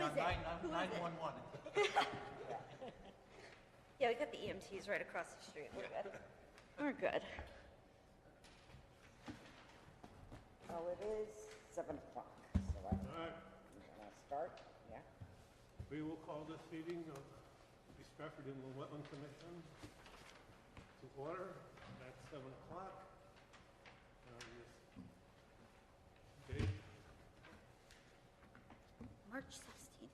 is it? Who is it? 911. Yeah, we got the EMTs right across the street. We're good. We're good. Oh, it is 7 o'clock, so I'm All right, gonna start, yeah. we will call this meeting of the Stratford Inland Wetland Commission to order at 7 o'clock on this date. March 16th.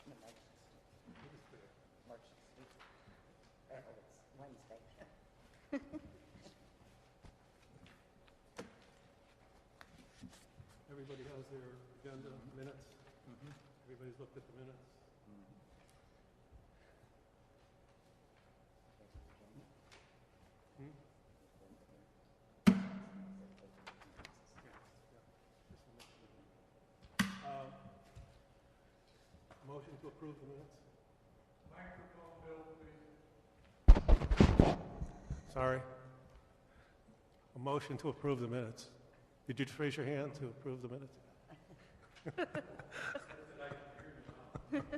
No, March 16th. What is today? March 16th. Oh, it's Wednesday. Everybody has their agenda minutes? Everybody's looked at the minutes? Motion to approve the minutes? Microphone, Bill, please. Sorry. A motion to approve the minutes. Did you just raise your hand to approve the minutes? Mr. Schleicher, we have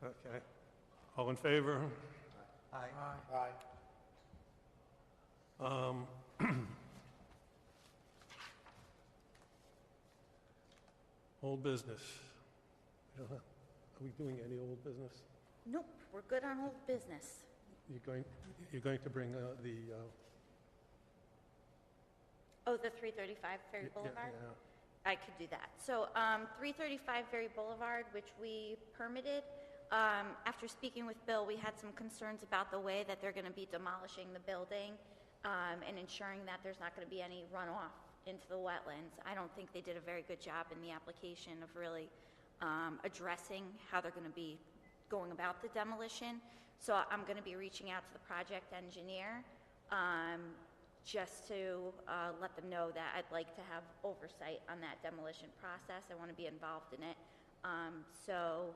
a second. Okay. All in favor? Aye. Old business. We don't have- Are we doing any old business? Nope, we're good on old business. You're going to bring the... Oh, the 335 Ferry Boulevard? Yeah. I could do that. So 335 Ferry Boulevard, which we permitted, after speaking with Bill, we had some concerns about the way that they're going to be demolishing the building and ensuring that there's not going to be any runoff into the wetlands. I don't think they did a very good job in the application of really addressing how they're going to be going about the demolition. So I'm going to be reaching out to the project engineer just to let them know that I'd like to have oversight on that demolition process. I want to be involved in it. So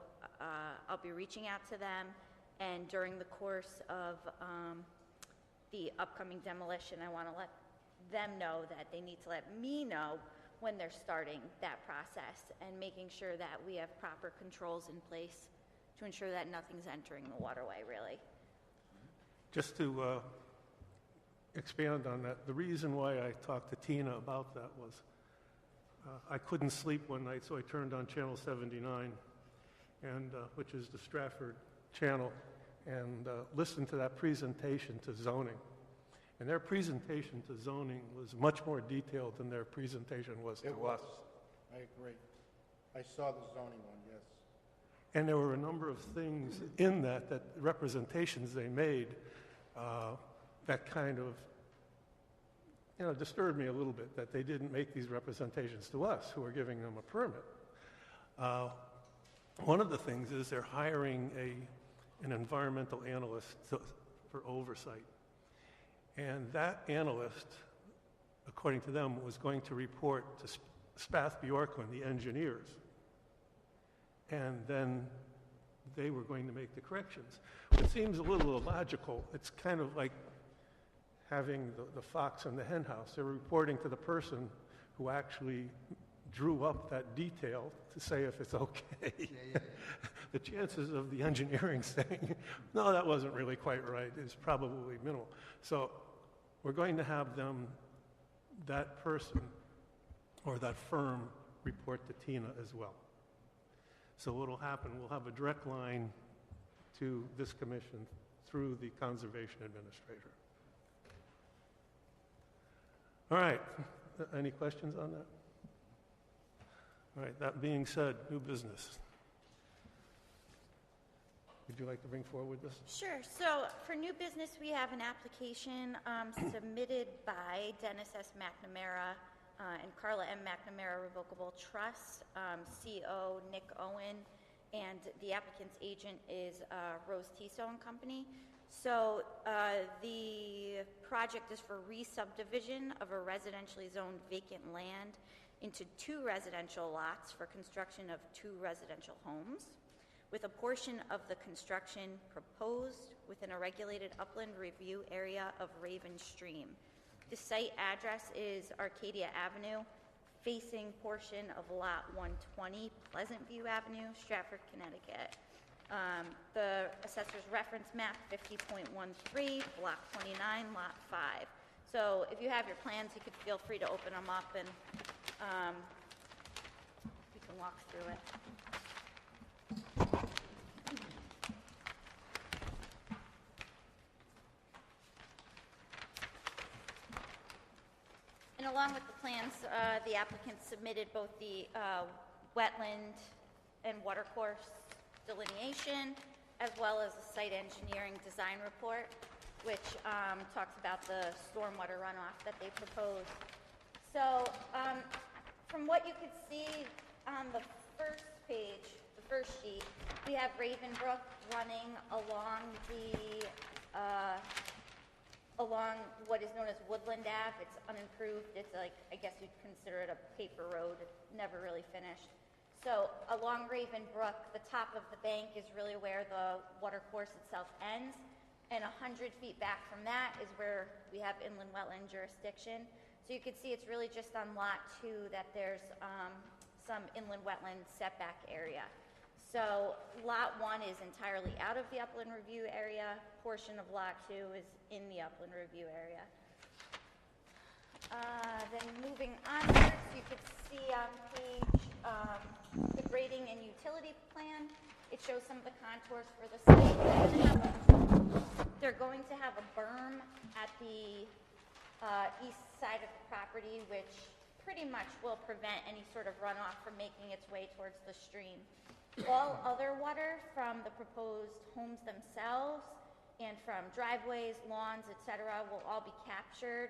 I'll be reaching out to them, and during the course of the upcoming demolition, I want to let them know that they need to let me know when they're starting that process and making sure that we have proper controls in place to ensure that nothing's entering the waterway, really. Just to expand on that, the reason why I talked to Tina about that was I couldn't sleep one night, so I turned on Channel 79, and which is the Stratford channel, and listened to that presentation to zoning. And their presentation to zoning was much more detailed than their presentation was to us. I agree. I saw the zoning one, yes. And there were a number of things in that representations they made that kind of, disturbed me a little bit, that they didn't make these representations to us who are giving them a permit. One of the things is they're hiring an environmental analyst for oversight. And that analyst, according to them, was going to report to Spath Bjorklund, the engineers. And then they were going to make the corrections. It seems a little illogical. It's kind of like having the fox in the hen house. They're reporting to the person who actually drew up that detail to say if it's okay. Yeah. The chances of the engineering saying, no, that wasn't really quite right, is probably minimal. So we're going to have that person or that firm report to Tina as well. So what will happen, we'll have a direct line to this commission through the conservation administrator. All right, any questions on that? All right, that being said, new business. Would you like to bring forward this? Sure. So for new business, we have an application submitted by Dennis S. McNamara and Carla M. McNamara Revocable Trust, CO Nick Owen, and the applicant's agent is Rose Tissot and Company. So the project is for re-subdivision of a residentially zoned vacant land into 2 residential lots for construction of 2 residential homes, with a portion of the construction proposed within a regulated upland review area of Raven Stream. The site address is Arcadia Avenue, facing portion of Lot 120, Pleasant View Avenue, Stratford, Connecticut. The assessor's reference map 50.13, Block 29, Lot 5. So if you have your plans, you could feel free to open them up and we can walk through it. And along with the plans, the applicant submitted both the wetland and watercourse delineation, as well as a site engineering design report, which talks about the stormwater runoff that they propose. So from what you could see on the first page, the first sheet, we have Ravenbrook running along the along what is known as Woodland Ave. It's unimproved. It's like, I guess you'd consider it a paper road. It's never really finished. So along Ravenbrook, the top of the bank is really where the watercourse itself ends, and 100 feet back from that is where we have inland wetland jurisdiction. So you can see it's really just on Lot 2 that there's some inland wetland setback area. So Lot 1 is entirely out of the upland review area. Portion of Lot 2 is in the upland review area. Then moving onwards, you can see on page the grading and utility plan. It shows some of the contours for the site. They're going to have a berm at the east side of the property, which pretty much will prevent any sort of runoff from making its way towards the stream. All other water from the proposed homes themselves and from driveways, lawns, etc., will all be captured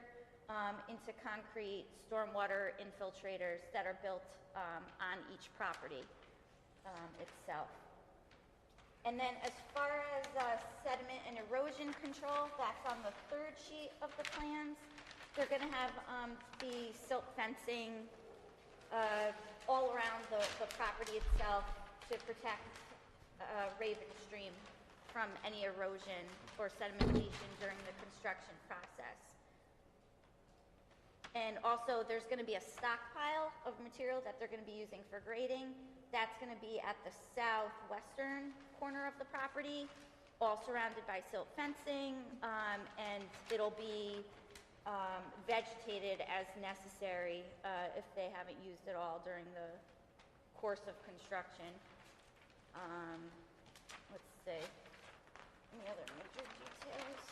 into concrete stormwater infiltrators that are built on each property itself. And then as far as sediment and erosion control, that's on the third sheet of the plans. They're going to have the silt fencing all around the property itself to protect Raven Stream from any erosion or sedimentation during the construction process. And also there's going to be a stockpile of material that they're going to be using for grading. That's going to be at the southwestern corner of the property, all surrounded by silt fencing, and it'll be vegetated as necessary if they haven't used it all during the course of construction. Let's see. Any other major details?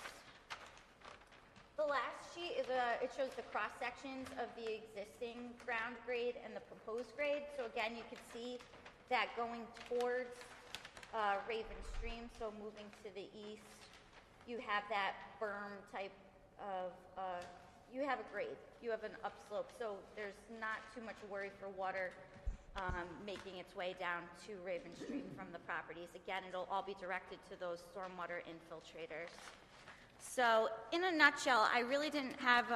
The last sheet is it shows the cross sections of the existing ground grade and the proposed grade. So again, you can see that going towards Raven Stream, so moving to the east, you have that berm type of, you have a grade, you have an upslope, so there's not too much worry for water making its way down to Raven Stream from the properties. Again, it'll all be directed to those stormwater infiltrators. So in a nutshell, I really didn't have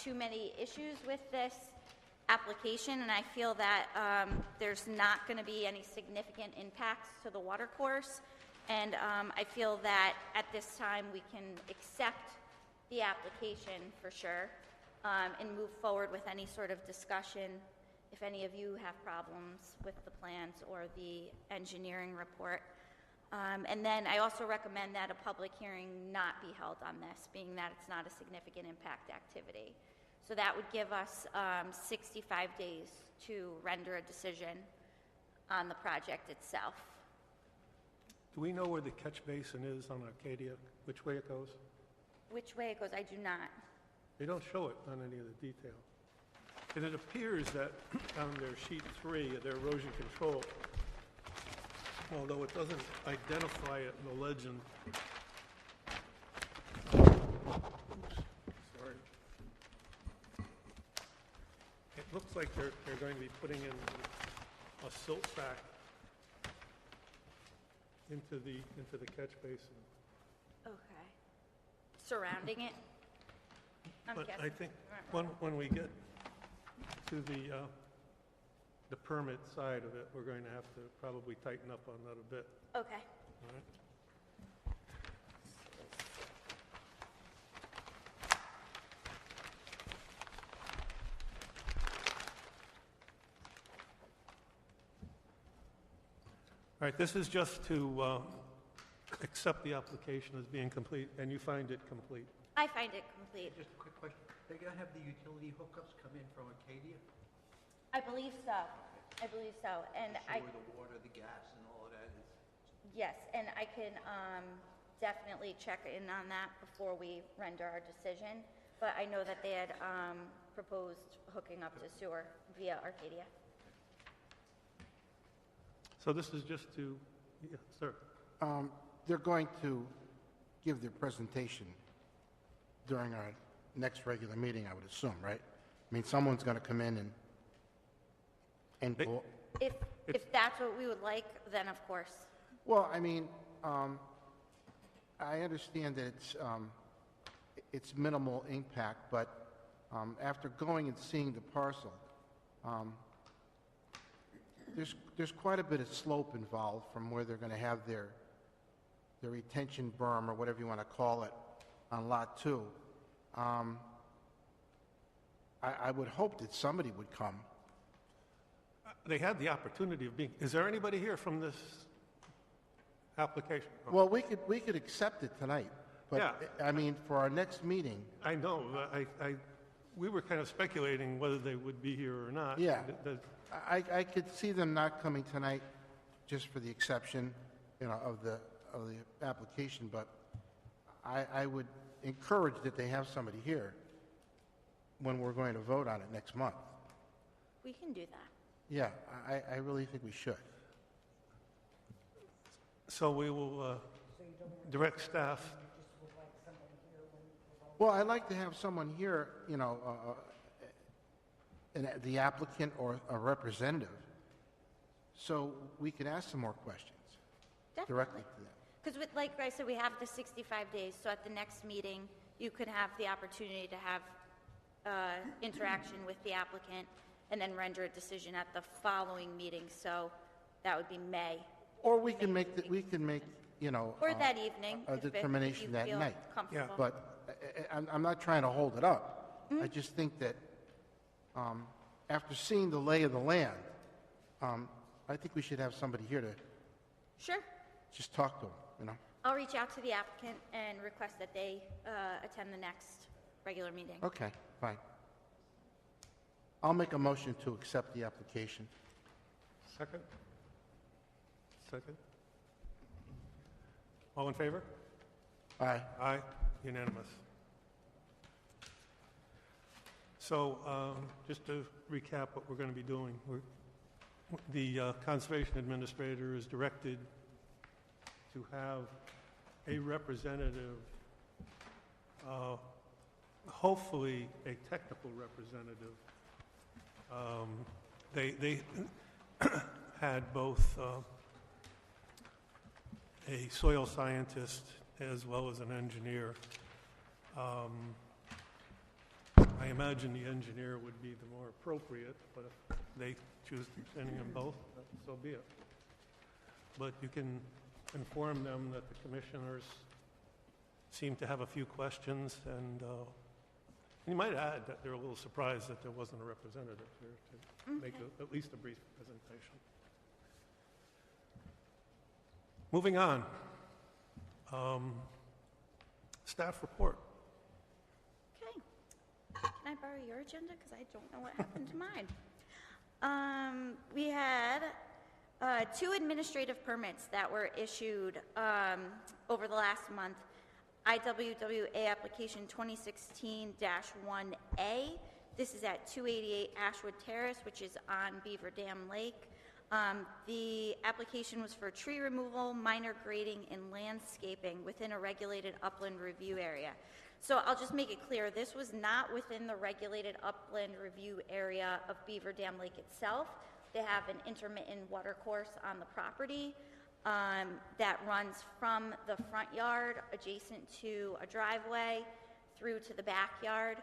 too many issues with this application, and I feel that there's not going to be any significant impacts to the watercourse, and I feel that at this time we can accept the application for sure and move forward with any sort of discussion if any of you have problems with the plans or the engineering report. And then I also recommend that a public hearing not be held on this, being that it's not a significant impact activity. So that would give us 65 days to render a decision on the project itself. Do we know where the catch basin is on Arcadia, which way it goes? Which way it goes, I do not. They don't show it on any of the detail. And it appears that on their sheet 3, their erosion control, although it doesn't identify it in the legend. Oops, sorry. It looks like they're going to be putting in a silt sack into the catch basin. Okay. Surrounding it? I'm But guessing. I think when we get to the permit side of it, we're going to have to probably tighten up on that a bit. Okay. All right? right, this is just to accept the application as being complete, and you find it complete. I find it complete. Just a quick question. They're going to have the utility hookups come in from Acadia? I believe so. I believe so. And Show where the water, the gas, and all of that is. yes, and I can definitely check in on that before we render our decision. But I know that they had proposed hooking up to sewer via Arcadia. So this is just to, yeah, sir. They're going to give their presentation during our next regular meeting, I would assume, right? I mean, someone's going to come in and go. If that's what we would like, then of course. Well, I mean, I understand that it's minimal impact, but after going and seeing the parcel, there's quite a bit of slope involved from where they're going to have their retention berm, or whatever you want to call it, on Lot 2. I would hope that somebody would come. They had the opportunity of being, is there anybody here from this application? Well, we could accept it tonight, but, Yeah. I mean, for our next meeting, I know, we were kind of speculating whether they would be here or not. Yeah. The- I could see them not coming tonight just for the exception, of the application, but I would encourage that they have somebody here when we're going to vote on it next month. We can do that. Yeah, I really think we should. So we will direct staff. Well, I'd like to have someone here, the applicant or a representative, so we can ask some more questions directly to them. Because like I said, we have the 65 days, so at the next meeting, you could have the opportunity to have interaction with the applicant and then render a decision at the following meeting, so that would be May. Or we can make, Or that evening. a if you determination that feel night. comfortable. But I'm not trying to hold it up. I just think that after seeing the lay of the land, I think we should have somebody here to Sure. just talk to them, I'll reach out to the applicant and request that they attend the next regular meeting. Okay, fine. I'll make a motion to accept the application. Second? Second? All in favor? Aye. Aye, unanimous. So just to recap what we're going to be doing, the Conservation Administrator is directed to have a representative, hopefully a technical representative. They had both a soil scientist as well as an engineer. I imagine the engineer would be the more appropriate, but if they choose to send them both, so be it. But you can inform them that the commissioners seem to have a few questions, and you might add that they're a little surprised that there wasn't a representative here to make at least a brief presentation. Moving on. Staff report. Okay. Can I borrow your agenda? Because I don't know what happened to mine. We had 2 administrative permits that were issued over the last month. IWWA application 2016-1A. This is at 288 Ashwood Terrace, which is on Beaver Dam Lake. The application was for tree removal, minor grading, and landscaping within a regulated upland review area. So I'll just make it clear, this was not within the regulated upland review area of Beaver Dam Lake itself. They have an intermittent water course on the property that runs from the front yard adjacent to a driveway through to the backyard.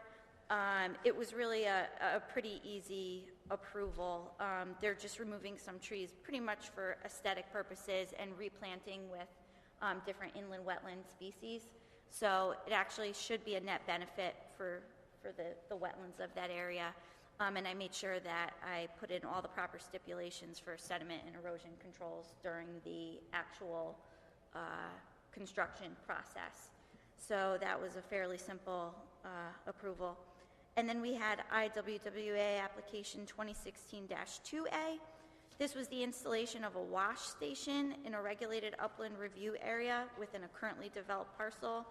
It was really a pretty easy approval. They're just removing some trees pretty much for aesthetic purposes and replanting with different inland wetland species. So it actually should be a net benefit for the wetlands of that area. And I made sure that I put in all the proper stipulations for sediment and erosion controls during the actual construction process. So that was a fairly simple approval. And then we had IWWA application 2016-2A. This was the installation of a wash station in a regulated upland review area within a currently developed parcel.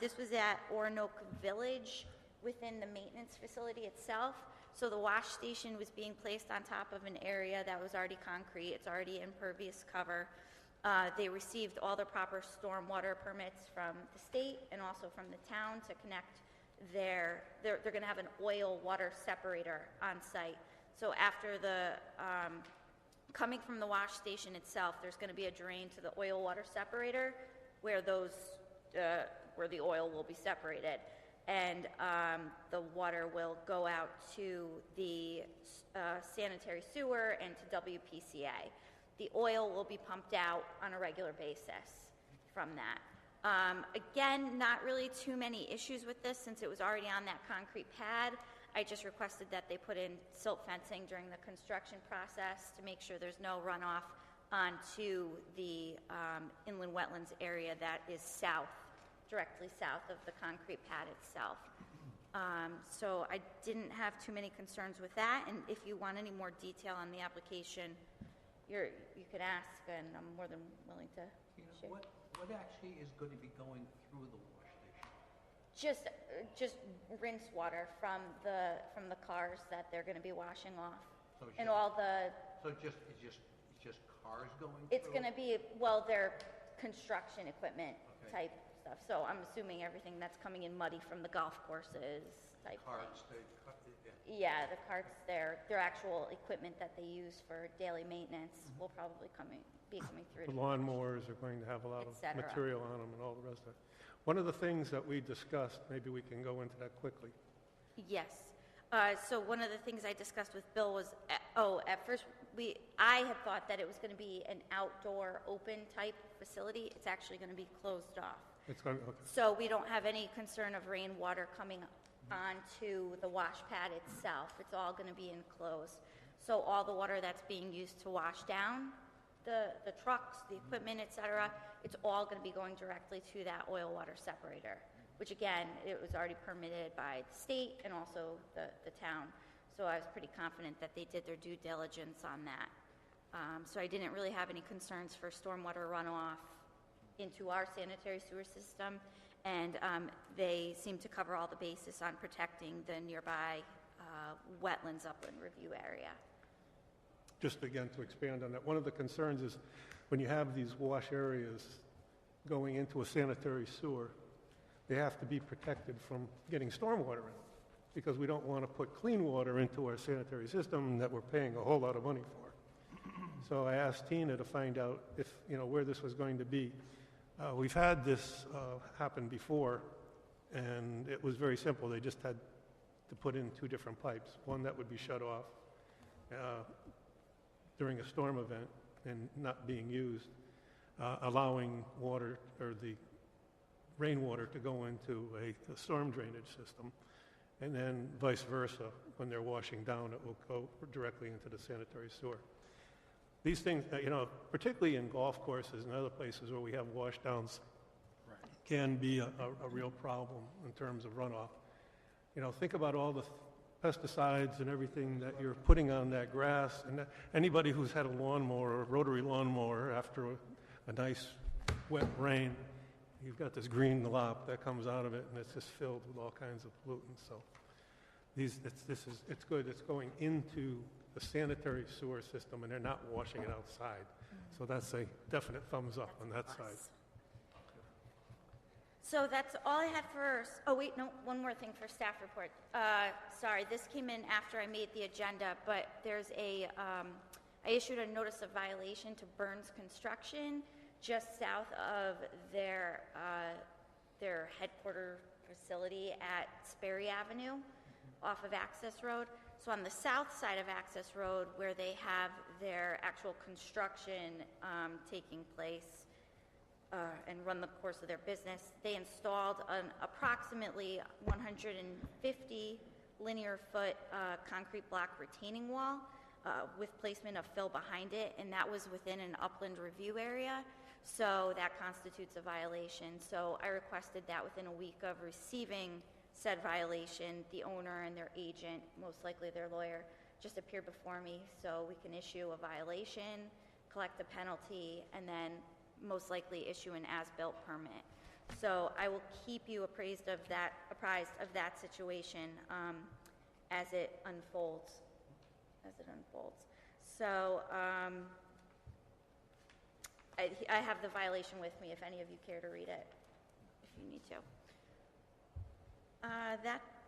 This was at Orinoco Village within the maintenance facility itself. So the wash station was being placed on top of an area that was already concrete. It's already impervious cover. They received all the proper stormwater permits from the state and also from the town to connect they're going to have an oil water separator on site. So after the coming from the wash station itself, there's going to be a drain to the oil water separator where where the oil will be separated, and the water will go out to the sanitary sewer and to WPCA. The oil will be pumped out on a regular basis from that. Again, not really too many issues with this since it was already on that concrete pad. I just requested that they put in silt fencing during the construction process to make sure there's no runoff onto the inland wetlands area that is directly south of the concrete pad itself. So I didn't have too many concerns with that, and if you want any more detail on the application, you could ask, and I'm more than willing to share. What actually is going to be going through the wash station? Just rinse water from the cars that they're going to be washing off, So it's and just- all the. So it's just cars going It's through? going to be their construction equipment type stuff. So I'm assuming everything that's coming in muddy from the golf courses type. Carts, Yeah, the carts, their actual equipment that they use for daily maintenance will probably be coming through. The lawnmowers are going to have a lot of Et cetera. material on them and all the rest of it. One of the things that we discussed, maybe we can go into that quickly. Yes. So one of the things I discussed with Bill was, at first I had thought that it was going to be an outdoor open type facility. It's actually going to be closed off. It's going, okay. So we don't have any concern of rainwater coming onto the wash pad itself. It's all going to be enclosed. So all the water that's being used to wash down the trucks, the equipment, et cetera, it's all going to be going directly to that oil water separator, which again, it was already permitted by the state and also the town. So I was pretty confident that they did their due diligence on that. So I didn't really have any concerns for stormwater runoff into our sanitary sewer system, and they seem to cover all the bases on protecting the nearby wetlands upland review area. Just again to expand on that, one of the concerns is when you have these wash areas going into a sanitary sewer, they have to be protected from getting stormwater in, because we don't want to put clean water into our sanitary system that we're paying a whole lot of money for. So I asked Tina to find out if, where this was going to be. We've had this happen before, and it was very simple. They just had to put in two different pipes, one that would be shut off during a storm event and not being used, allowing water or the rainwater to go into a storm drainage system, and then vice versa. When they're washing down, it will go directly into the sanitary sewer. These things, particularly in golf courses and other places where we have washdowns, can be a real problem in terms of runoff. Think about all the pesticides and everything that you're putting on that grass. And anybody who's had a lawnmower, a rotary lawnmower, after a nice wet rain, you've got this green glop that comes out of it, and it's just filled with all kinds of pollutants. So it's good. It's going into the sanitary sewer system, and they're not washing it outside. So that's a definite thumbs up on that side. So that's all I had for, one more thing for staff report. Sorry, this came in after I made the agenda, but there's I issued a notice of violation to Burns Construction just south of their headquarter facility at Sperry Avenue off of Access Road. So on the south side of Access Road, where they have their actual construction taking place, and run the course of their business, they installed an approximately 150 linear foot concrete block retaining wall with placement of fill behind it, and that was within an upland review area. So that constitutes a violation. So I requested that within a week of receiving said violation, the owner and their agent, most likely their lawyer, just appear before me so we can issue a violation, collect the penalty, and then most likely issue an as-built permit. So I will keep you apprised of that situation as it unfolds. So I have the violation with me if any of you care to read it, if you need to.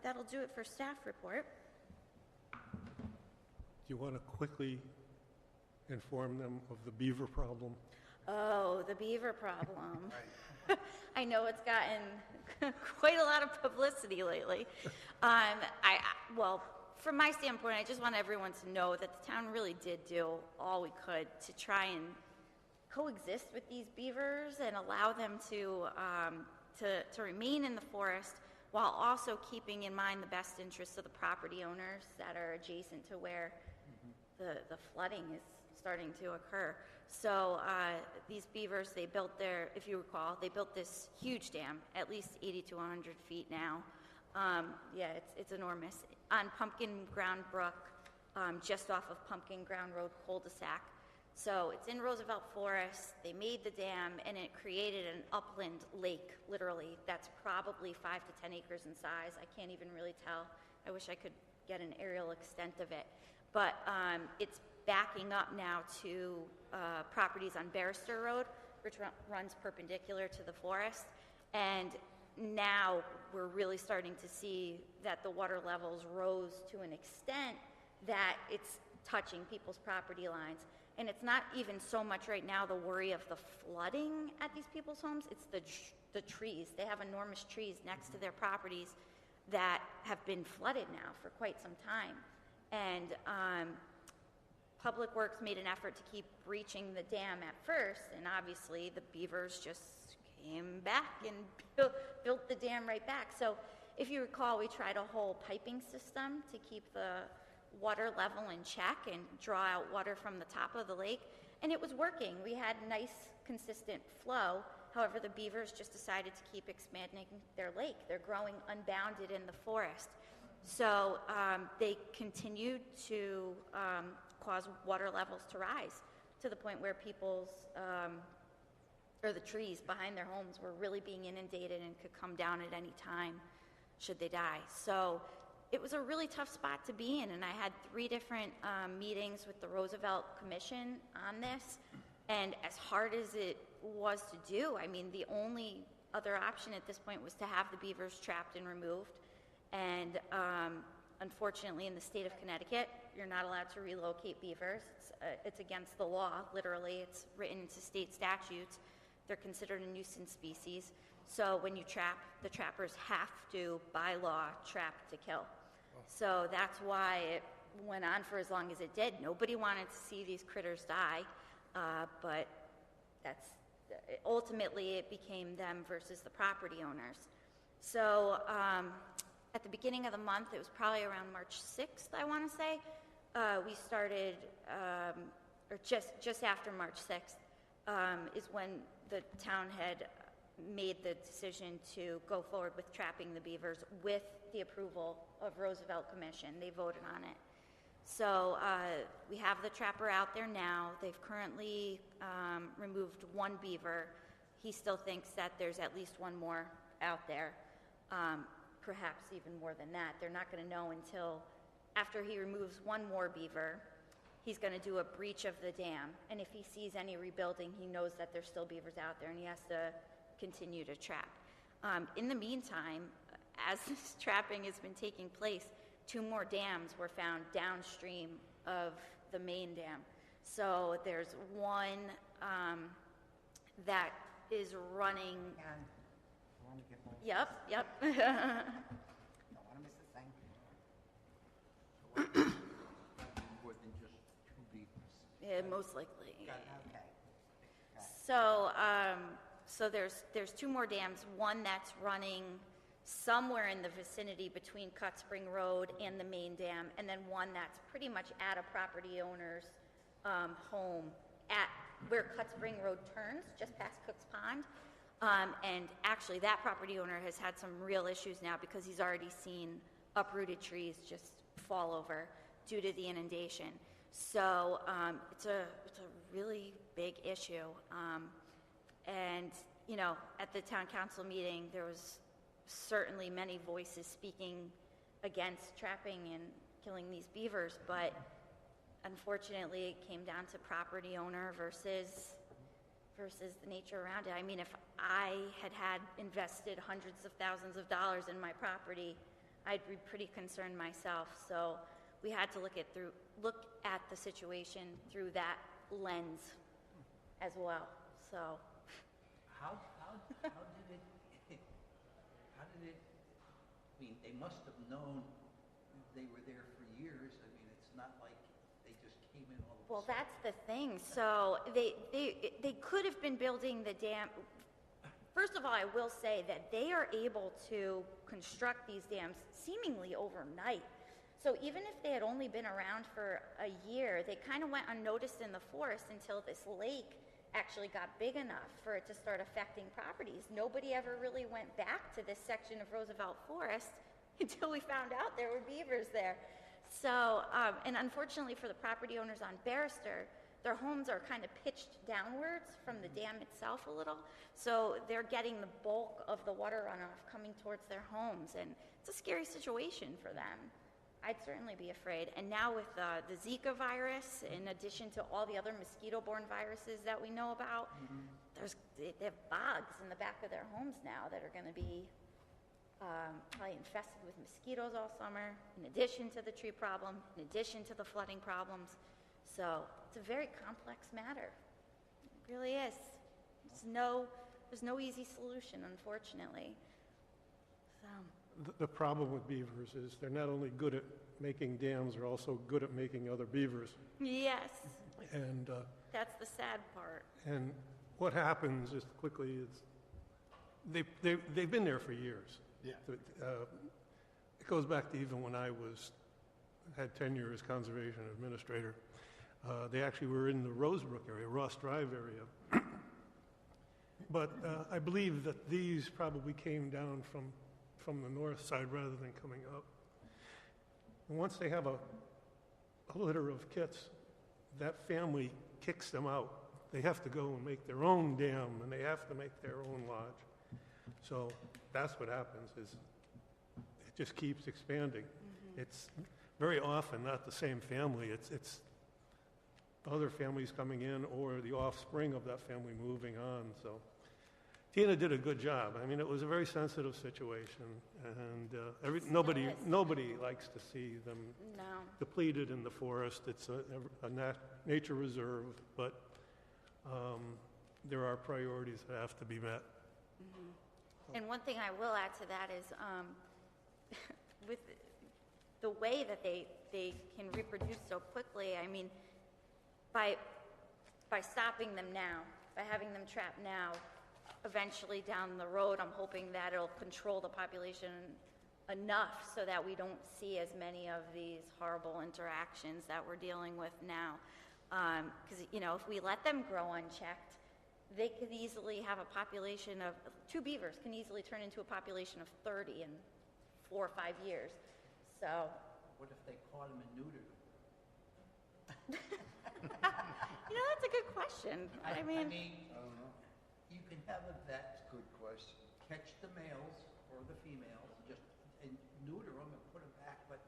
That'll do it for staff report. Do you want to quickly inform them of the beaver problem? Oh, the beaver problem. I know it's gotten quite a lot of publicity lately. Well, from my standpoint, I just want everyone to know that the town really did do all we could to try and coexist with these beavers and allow them to remain in the forest while also keeping in mind the best interests of the property owners that are adjacent to where the flooding is starting to occur. So these beavers, if you recall, they built this huge dam, at least 80 to 100 feet now. It's enormous. On Pumpkin Ground Brook, just off of Pumpkin Ground Road cul-de-sac. So it's in Roosevelt Forest. They made the dam, and it created an upland lake, literally, that's probably 5 to 10 acres in size. I can't even really tell. I wish I could get an aerial extent of it. But it's backing up now to properties on Barrister Road, which runs perpendicular to the forest. And now we're really starting to see that the water levels rose to an extent that it's touching people's property lines. And it's not even so much right now the worry of the flooding at these people's homes, it's the trees. They have enormous trees next to their properties that have been flooded now for quite some time. And Public Works made an effort to keep breaching the dam at first, and obviously the beavers just came back and built the dam right back. So if you recall, we tried a whole piping system to keep the water level in check and draw out water from the top of the lake, and it was working. We had nice, consistent flow. However, the beavers just decided to keep expanding their lake. They're growing unbounded in the forest. So they continued to cause water levels to rise to the point where the trees behind their homes were really being inundated and could come down at any time should they die. So it was a really tough spot to be in, and I had 3 different meetings with the Roosevelt Commission on this, and as hard as it was to do, I mean, the only other option at this point was to have the beavers trapped and removed, and unfortunately in the state of Connecticut, you're not allowed to relocate beavers. It's against the law, literally. It's written into state statutes. They're considered a nuisance species. So when you trap, the trappers have to, by law, trap to kill. So that's why it went on for as long as it did. Nobody wanted to see these critters die, but ultimately it became them versus the property owners. So at the beginning of the month, it was probably around March 6th, I want to say, we started, or just after March 6th, is when the town had made the decision to go forward with trapping the beavers with the approval of Roosevelt Commission. They voted on it. So we have the trapper out there now. They've currently removed 1 beaver. He still thinks that there's at least 1 more out there, perhaps even more than that. They're not going to know until after he removes 1 more beaver. He's going to do a breach of the dam, and if he sees any rebuilding, he knows that there's still beavers out there, and he has to continue to trap. In the meantime, as this trapping has been taking place, 2 more dams were found downstream of the main dam. So there's one that is running. I want to get more. Yep. Don't want to miss a thing. More than just 2 beavers. Yeah, most likely. Okay. So there's 2 more dams. One that's running somewhere in the vicinity between Cut Spring Road and the main dam, and then one that's pretty much at a property owner's home at where Cut Spring Road turns, just past Cook's Pond. And actually, that property owner has had some real issues now because he's already seen uprooted trees just fall over due to the inundation. So it's a really big issue. And, you know, at the town council meeting, there was certainly many voices speaking against trapping and killing these beavers, but unfortunately, it came down to property owner versus the nature around it. I mean, if I had invested hundreds of thousands of dollars in my property, I'd be pretty concerned myself. So we had to look at the situation through that lens as well. So How did it, I mean, they must have known they were there for years. I mean, it's not like they just came in all of a sudden. well, that's the thing. So they could have been building the dam. First of all, I will say that they are able to construct these dams seemingly overnight. So even if they had only been around for a year, they kind of went unnoticed in the forest until this lake actually got big enough for it to start affecting properties. Nobody ever really went back to this section of Roosevelt Forest until we found out there were beavers there. So, and unfortunately for the property owners on Barrister, their homes are kind of pitched downwards from the dam itself a little. So they're getting the bulk of the water runoff coming towards their homes. And it's a scary situation for them. I'd certainly be afraid. And now with the Zika virus, in addition to all the other mosquito-borne viruses that we know about, they have bogs in the back of their homes now that are going to be probably infested with mosquitoes all summer, in addition to the tree problem, in addition to the flooding problems. So it's a very complex matter. It really is. There's no easy solution, unfortunately. So. The problem with beavers is they're not only good at making dams, they're also good at making other beavers. Yes. And that's the sad part. And what happens is quickly is they've been there for years. Yeah. It goes back to even when I had tenure as conservation administrator. They actually were in the Rosebrook area, Ross Drive area. But I believe that these probably came down from the north side rather than coming up. And once they have a litter of kits, that family kicks them out. They have to go and make their own dam, and they have to make their own lodge. So that's what happens, is it just keeps expanding. It's very often not the same family. It's other families coming in or the offspring of that family moving on. So Tina did a good job. I mean, it was a very sensitive situation, and nobody likes to see them depleted in the forest. It's a nature reserve, but there are priorities that have to be met. And one thing I will add to that is with the way that they can reproduce so quickly, I mean, by stopping them now, by having them trapped now, eventually down the road, I'm hoping that it'll control the population enough so that we don't see as many of these horrible interactions that we're dealing with now. Because, you know, if we let them grow unchecked, they could easily have a population of, 2 beavers can easily turn into a population of 30 in 4 or 5 years. So. What if they caught them and neutered them? You know, that's a good question. I mean, I don't know. You can have a vet. Good question. Catch the males or the females, and neuter them and put them back. But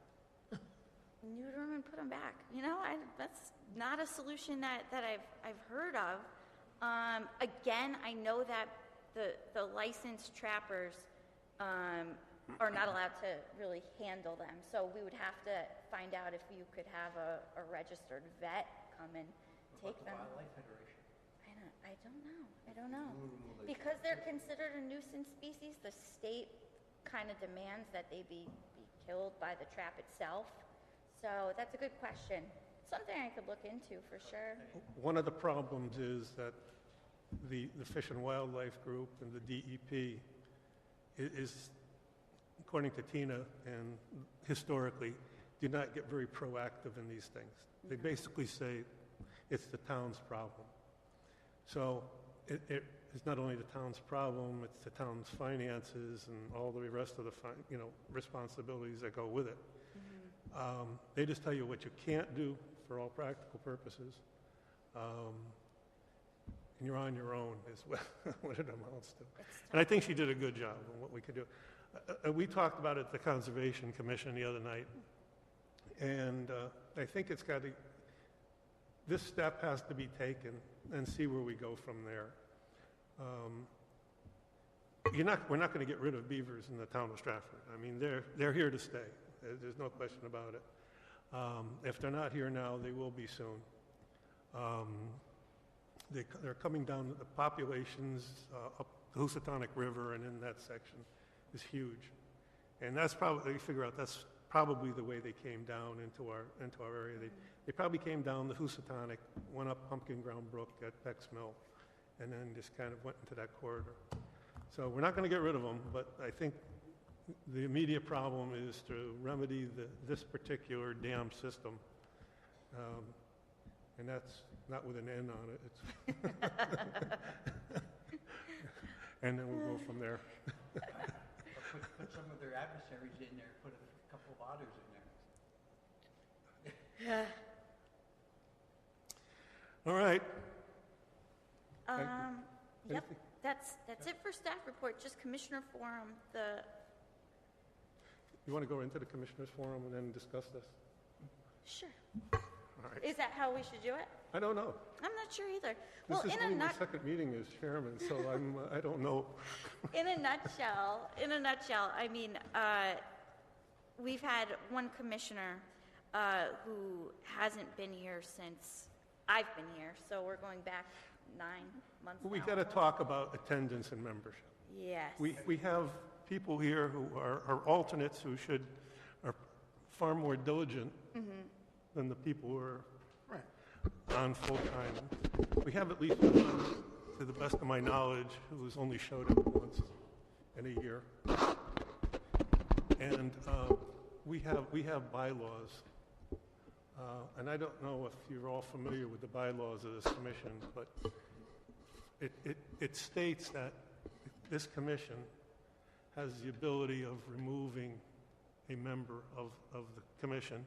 neuter them and put them back. You know, that's not a solution that I've heard of. Again, I know that the licensed trappers are not allowed to really handle them. So we would have to find out if you could have a registered vet come and take them. What about the Wildlife Federation? I don't know. Because they're considered a nuisance species, the state kind of demands that they be killed by the trap itself. So that's a good question. Something I could look into for sure. One of the problems is that the Fish and Wildlife Group and the DEP is according to Tina and historically, do not get very proactive in these things. They basically say it's the town's problem. So it is not only the town's problem, it's the town's finances and all the rest of the responsibilities that go with it. They just tell you what you can't do for all practical purposes. And you're on your own is what it amounts to. And I think she did a good job on what we could do. We talked about it at the Conservation Commission the other night, and I think this step has to be taken and see where we go from there. We're not going to get rid of beavers in the town of Stratford. I mean, they're here to stay. There's no question about it. If they're not here now, they will be soon. They're coming down, the populations up the Housatonic River and in that section is huge. And that's probably, that's probably the way they came down into our area. They probably came down the Housatonic, went up Pumpkin Ground Brook at Beck's Mill, and then just kind of went into that corridor. So we're not going to get rid of them, but I think the immediate problem is to remedy this particular dam system. And that's not with an N on it. It's and then we'll go from there. Put some of their adversaries in there, put a couple of otters in there. All right. Yep, that's it for staff report, just Commissioner Forum, You want to go into the Commissioners Forum and then discuss this? Sure. All right. Is that how we should do it? I don't know. I'm not sure either. This Well, is only my second meeting as chairman, so I don't know. in a nutshell, I mean, we've had one commissioner who hasn't been here since I've been here, so we're going back 9 months We now. got to talk about attendance and membership. Yes. We have people here who are alternates who are far more diligent than the people who are on full time. We have at least one, to the best of my knowledge, who's only showed up once in a year. And we have bylaws. And I don't know if you're all familiar with the bylaws of this commission, but it states that this commission has the ability of removing a member of the commission.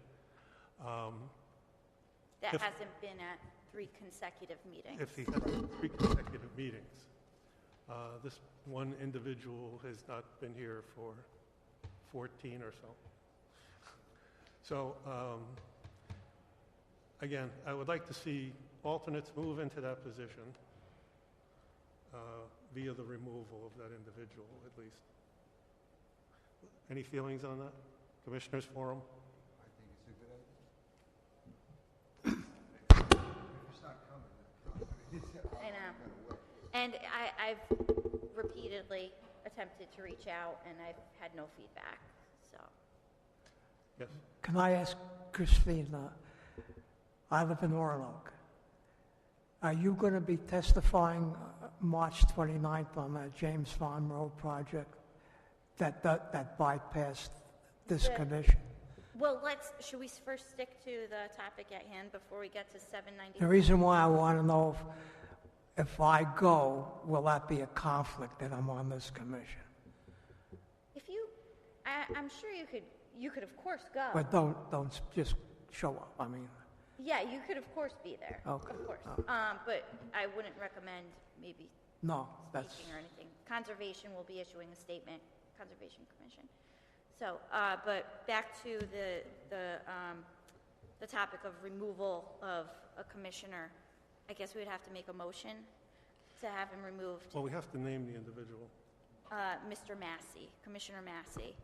That hasn't been at 3 consecutive meetings. If he has 3 consecutive meetings. This one individual has not been here for 14 or so. So, again, I would like to see alternates move into that position via the removal of that individual, at least. Any feelings on that? Commissioners Forum? I think it's a good idea. If it's not coming, I know. And I've repeatedly attempted to reach out, and I've had no feedback, so. Yes. Can I ask Christina, I live in Orlock. Are you going to be testifying March 29th on that James Farm Road project that bypassed this commission? Well, should we first stick to the topic at hand before we get to 790? The reason why I want to know if I go, will that be a conflict that I'm on this commission? I'm sure you could of course go. But don't just show up. I mean, Yeah, you could of course be there. Okay. Of course. But I wouldn't recommend maybe no, that's speaking or anything. Conservation will be issuing a statement, Conservation Commission. So, but back to the topic of removal of a commissioner, I guess we would have to make a motion to have him removed. Well, we have to name the individual. Mr. Massey, Commissioner Massey.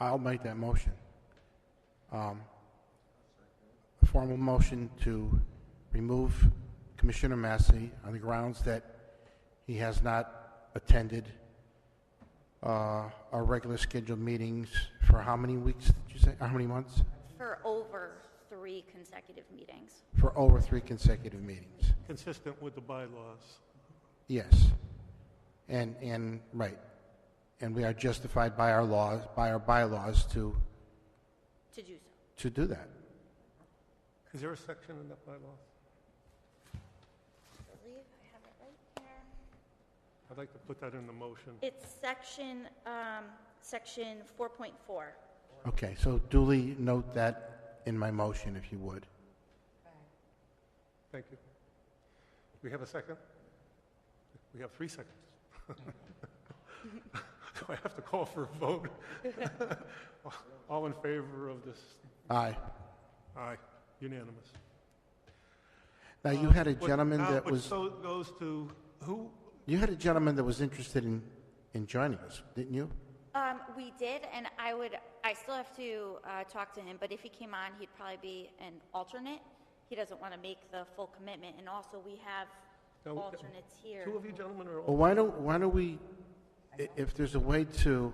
I'll make that motion. A formal motion to remove Commissioner Massey on the grounds that he has not attended our regular scheduled meetings for how many weeks, did you say? How many months? For over 3 consecutive meetings. For over 3 consecutive meetings. Consistent with the bylaws. Yes. And right. and we are justified by our laws, by our bylaws to do so. to do that. Is there a section in that bylaw? I believe I have it right here. I'd like to put that in the motion. It's section 4.4. Okay, so duly note that in my motion, if you would. Thank you. We have a second? We have 3 seconds. Do I have to call for a vote? All in favor of this? Aye. Aye, unanimous. Now, you had a What- gentleman now, that what was, So goes to who? you had a gentleman that was interested in joining us, didn't you? We did, and I still have to talk to him, but if he came on, he'd probably be an alternate. He doesn't want to make the full commitment, and also we have No, alternates here. 2 of you gentlemen are Well, why don't we, if there's a way to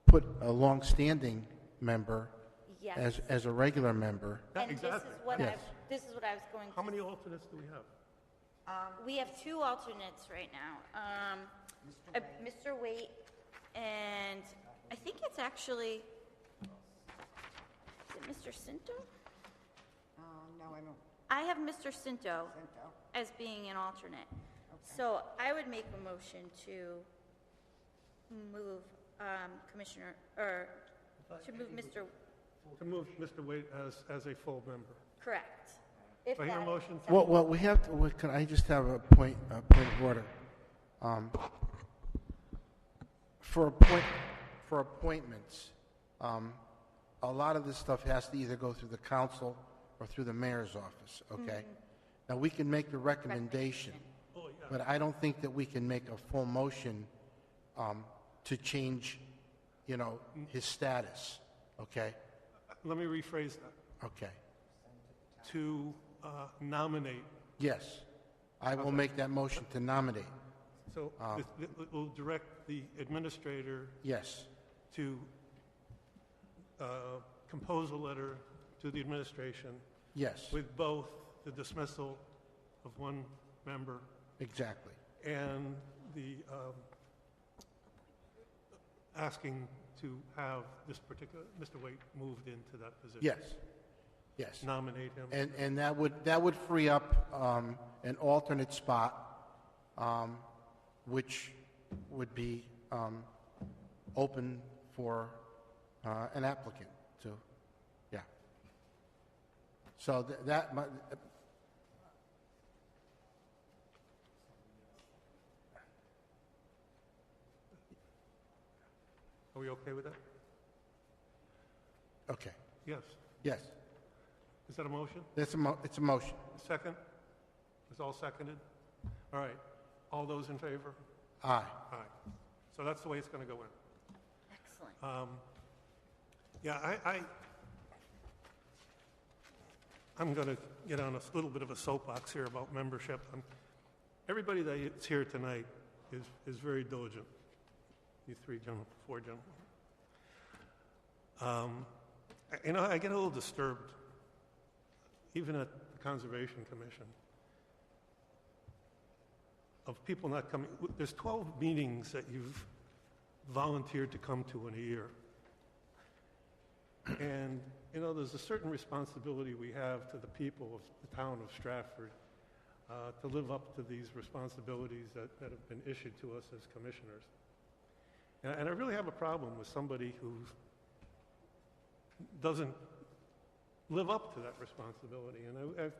put a long-standing member Yes. as a regular member? And exactly. Yes. this is what I was going How to. many alternates do we have? We have 2 alternates right now. Mr. Waite, and I think it's actually, is it Mr. Cinto? No, I don't I have Mr. Cinto think so. as being an alternate. So I would make a motion to move Commissioner, or to move Mr. To move Mr. Wade as a full member. Correct. If Do I hear a that- motion? Well, we have to, can I just have a point of order? For appointments, a lot of this stuff has to either go through the council or through the mayor's office, okay? Now, we can make the recommendation, Oh, yeah. but I don't think that we can make a full motion to change, his status, okay? Let me rephrase that. Okay. To nominate. Yes, I will make that motion to nominate. So it will direct the administrator Yes, to compose a letter to the administration yes, with both the dismissal of one member exactly. and the asking to have this particular, Mr. Waite, moved into that position. Yes, yes. Nominate him. And that would free up an alternate spot, which would be open for an applicant to, yeah. So Are we okay with that? okay, Yes. yes. Is that a motion? It's a motion. Second? Is all seconded? All right. All those in favor? Aye. Aye. So that's the way it's going to go in. Excellent. Yeah, I'm going to get on a little bit of a soapbox here about membership. Everybody that's here tonight is very diligent. You 3 gentlemen, 4 gentlemen. I get a little disturbed, even at the Conservation Commission, of people not coming. There's 12 meetings that you've volunteered to come to in a year. And, there's a certain responsibility we have to the people of the town of Stratford to live up to these responsibilities that have been issued to us as commissioners. And I really have a problem with somebody who doesn't live up to that responsibility. And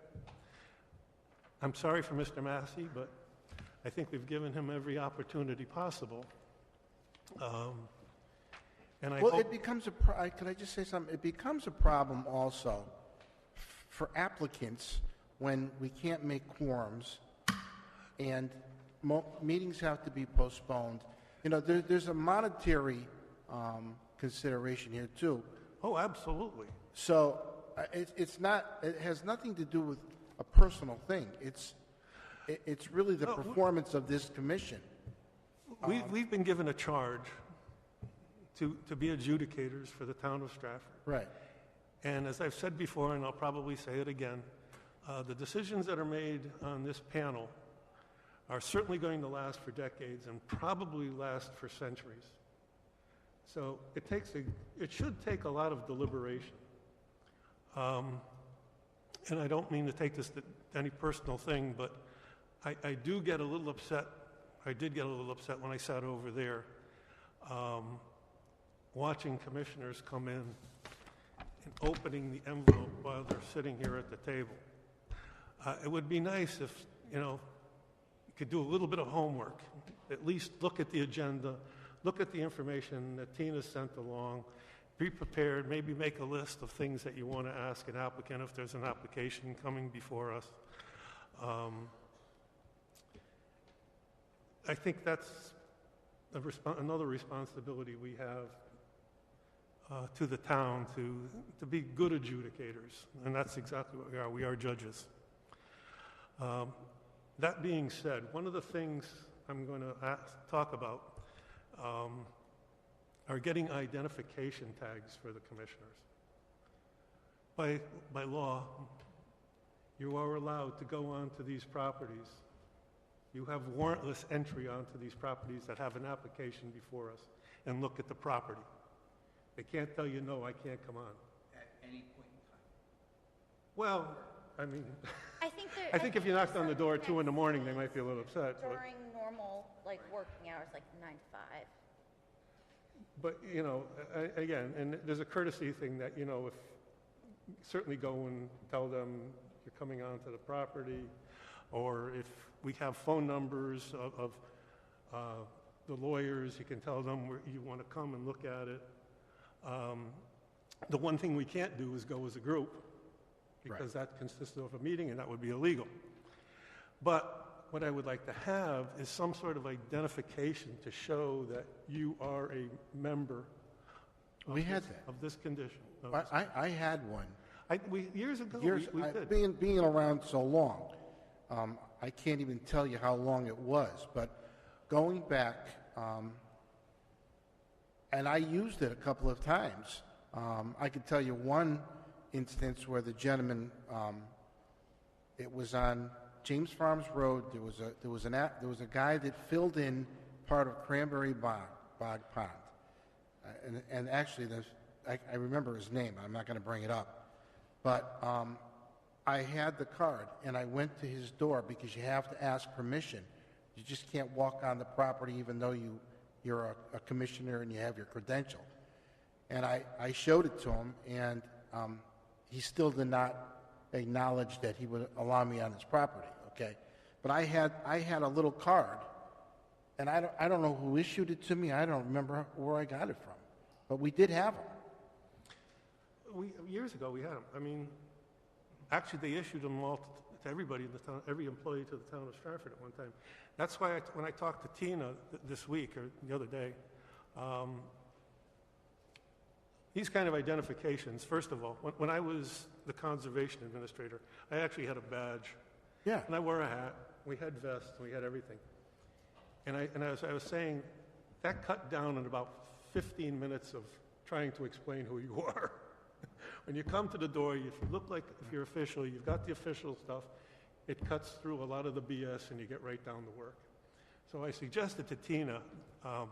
I'm sorry for Mr. Massey, but I think we've given him every opportunity possible. And I Well, hope... it becomes could I just say something? It becomes a problem also for applicants when we can't make quorums and meetings have to be postponed. There's a monetary consideration here too. Oh, absolutely. So it's not. It has nothing to do with a personal thing. It's really the performance of this commission. We've been given a charge to be adjudicators for the town of Stratford. Right. And as I've said before, and I'll probably say it again, the decisions that are made on this panel are certainly going to last for decades and probably last for centuries. So it should take a lot of deliberation. And I don't mean to take this to any personal thing, but I do get a little upset. I did get a little upset when I sat over there watching commissioners come in and opening the envelope while they're sitting here at the table. It would be nice if, you could do a little bit of homework. At least look at the agenda, look at the information that Tina sent along, be prepared, maybe make a list of things that you want to ask an applicant if there's an application coming before us. I think that's another responsibility we have to the town to be good adjudicators, and that's exactly what we are. We are judges. That being said, one of the things I'm going to talk about are getting identification tags for the commissioners. By law, you are allowed to go onto these properties. You have warrantless entry onto these properties that have an application before us and look at the property. They can't tell you, no, I can't come on. At any point in time. Well, I mean, I I think if you knocked on the door at 2 in the morning, they might be a little upset. During normal, working hours, 9 to 5. But, again, and there's a courtesy thing that, if certainly go and tell them you're coming onto the property, or if we have phone numbers of the lawyers, you can tell them where you want to come and look at it. The one thing we can't do is go as a group, because that consists of a meeting, and that would be illegal. But what I would like to have is some sort of identification to show that you are a member of this condition. I had one. Years ago, we did. Being around so long, I can't even tell you how long it was, but going back, and I used it a couple of times. I could tell you one instance where the gentleman, it was on James Farms Road. There was a guy that filled in part of Cranberry Bog Pond, and actually, I remember his name. I'm not going to bring it up, but I had the card, and I went to his door because you have to ask permission. You just can't walk on the property even though you're a commissioner and you have your credential. And I showed it to him, and he still did not acknowledge that he would allow me on his property, okay? But I had a little card, and I don't know who issued it to me. I don't remember where I got it from. But we did have them. Years ago, we had them. I mean, actually, they issued them all to everybody in the town, every employee to the town of Stratford at one time. That's why when I talked to Tina this week or the other day, these kind of identifications, first of all, when I was the conservation administrator, I actually had a badge. Yeah. And I wore a hat. We had vests. We had everything. And as I was saying, that cut down in about 15 minutes of trying to explain who you are. When you come to the door, if you look like if you're official, you've got the official stuff, it cuts through a lot of the BS and you get right down to work. So I suggested to Tina, I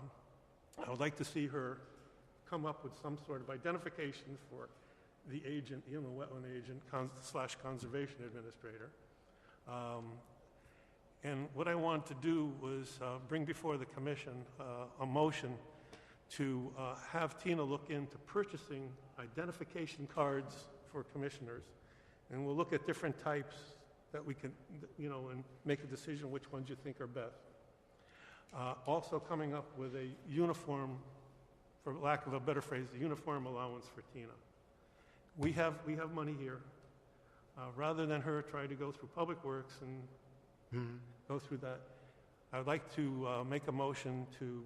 would like to see her come up with some sort of identification for the agent, the inland wetland agent / conservation administrator. And what I wanted to do was bring before the commission a motion to have Tina look into purchasing identification cards for commissioners. And we'll look at different types that we can, and make a decision which ones you think are best. Also coming up with a uniform, for lack of a better phrase, a uniform allowance for Tina. We have money here. Rather than her try to go through Public Works and go through that, I would like to make a motion to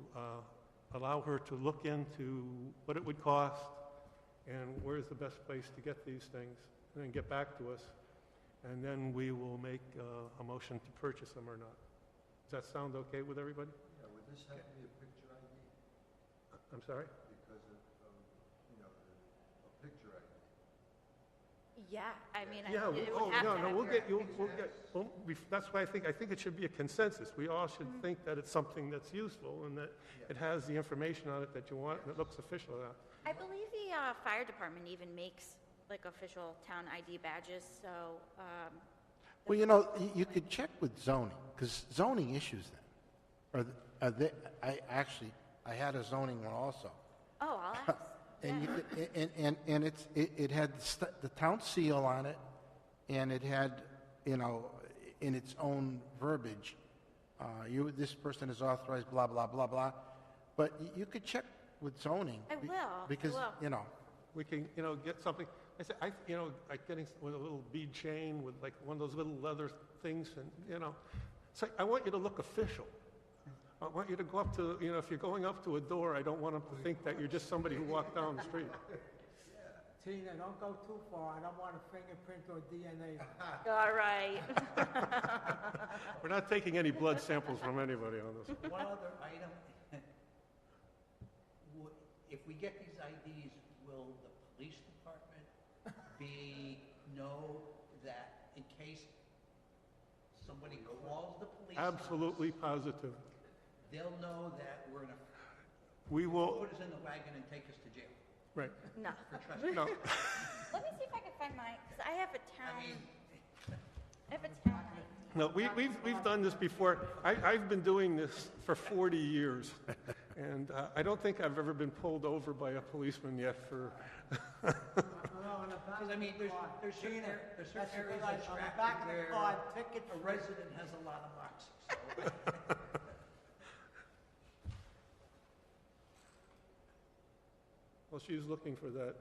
allow her to look into what it would cost and where's the best place to get these things, and then get back to us, and then we will make a motion to purchase them or not. Does that sound okay with everybody? Yeah, would this have to be a picture ID? I'm sorry? Because of a picture ID. Yeah, I mean, Yeah, it would have to we'll have get, your- that's why I think it should be a consensus. We all should think that it's something that's useful and that it has the information on it that you want and it looks official. I believe the fire department even makes like official town ID badges, so, Well, you know, you could check with zoning, because zoning issues them. I had a zoning one also. oh, I'll ask. And you could, and it had the town seal on it, and it had, you know, in its own verbiage, this person is authorized, blah, blah, blah, blah. But you could check with zoning. I will, Because, I will. you know, We can, get something, like getting with a little bead chain with like one of those little leather things and, it's like, I want you to look official. I want you to go up to, if you're going up to a door, I don't want them to think that you're just somebody who walked down the street. Tina, don't go too far. I don't want a fingerprint or DNA. All right. We're not taking any blood samples from anybody on this. One other item. If we get these IDs, will the police department know that in case somebody calls the police? Absolutely positive. They'll know that we're gonna We will, put us in the wagon and take us to jail right, No. for trespassing. no, Let me see if I can find my, because I have a town, I mean, I have a town ID. no, we've done this before. I've been doing this for 40 years, and I don't think I've ever been pulled over by a policeman yet for, because I mean, there's certain areas of Stratford where a resident has a lot of boxes, so. well, she's looking for that.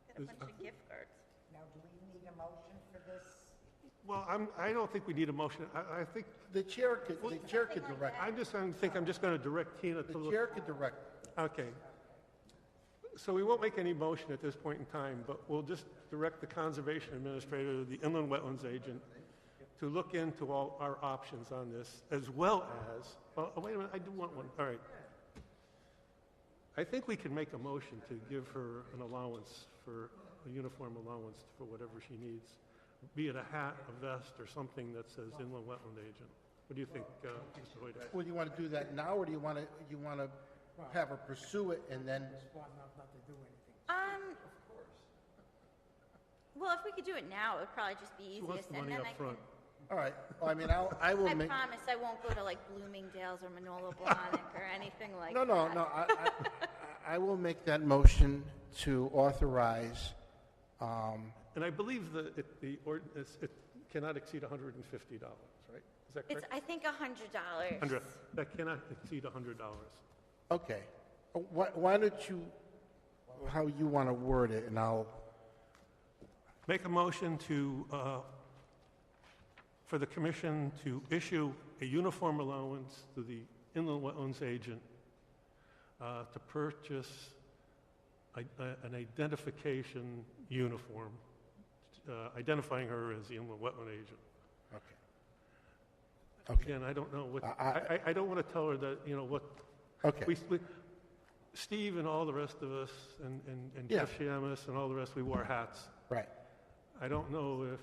Got a bunch of gift cards. Now, do we need a motion for this? Well, I don't think we need a motion. I think, the chair could direct. I'm just going to direct Tina to The look. chair could direct. Okay. So we won't make any motion at this point in time, but we'll just direct the Conservation Administrator, the Inland Wetlands Agent, to look into all our options on this, as well as, oh, wait a minute, I do want one. All right. I think we can make a motion to give her an allowance for, a uniform allowance for whatever she needs, be it a hat, a vest, or something that says Inland Wetland Agent. What do you think, Mr. Hoyt? Well, do you want to do that now, or do you want to have her pursue it and then? Not to do anything. Well, if we could do it now, it would probably just be She wants easiest, the and money then up I front. can, All right, well, I mean, I will I make. promise I won't go to like Bloomingdale's or Manolo Blahnik or anything like No, that. no, I will make that motion to authorize, And I believe that the ordinance, it cannot exceed $150, right? Is that It's, correct? I think $100. 100. That cannot exceed $100. okay. Why don't you, how you want to word it, and I'll, Make a motion to, for the commission to issue a uniform allowance to the Inland Wetlands Agent to purchase an identification uniform, identifying her as the Inland Wetland Agent. okay. Again, I don't know what, I don't want to tell her that, what, Okay, Steve and all the rest of us, and Yeah. Jeff Shamus and all the rest, we wore hats. right. I don't know if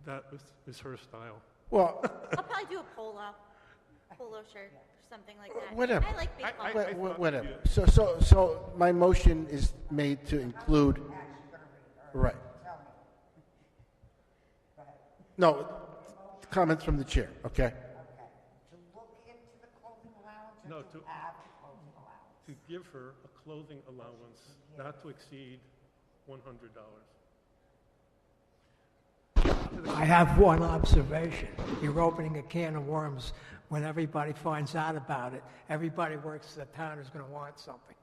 that is her style. Well, I'll probably do a polo shirt or something like that. Whatever. I like baseball. whatever. So my motion is made to include, right. Tell me. Go ahead. No, comments from the chair, okay? Okay. To look into the clothing allowance No, or to- to have the clothing allowance? To give her a clothing allowance not to exceed $100. I have one observation. You're opening a can of worms. When everybody finds out about it, everybody works at the town is going to want something.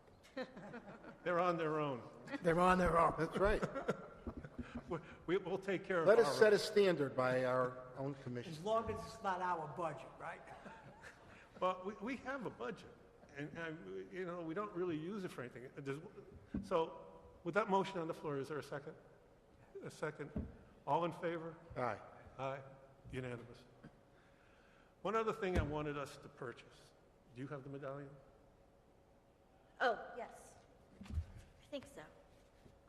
They're on their own. They're on their own. That's right. We'll take care of Let our... us set a standard by our own commission. As long as it's not our budget, right? Well, we have a budget, and we don't really use it for anything. So, with that motion on the floor, is there a second? A second. All in favor? Aye. Aye. Unanimous. One other thing I wanted us to purchase. Do you have the medallion? Oh, yes. I think so.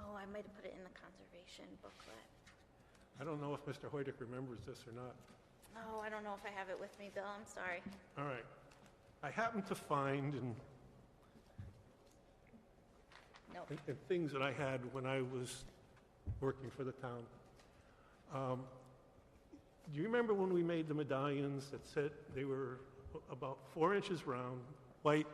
Oh, Oh, I might have put it in the conservation booklet. I don't know if Mr. Hoydick remembers this or not. Oh, I don't know if I have it with me, Bill, I'm sorry. All right. I happened to find in Nope. things that I had when I was working for the town. Do you remember when we made the medallions that said they were about 4 inches round, white,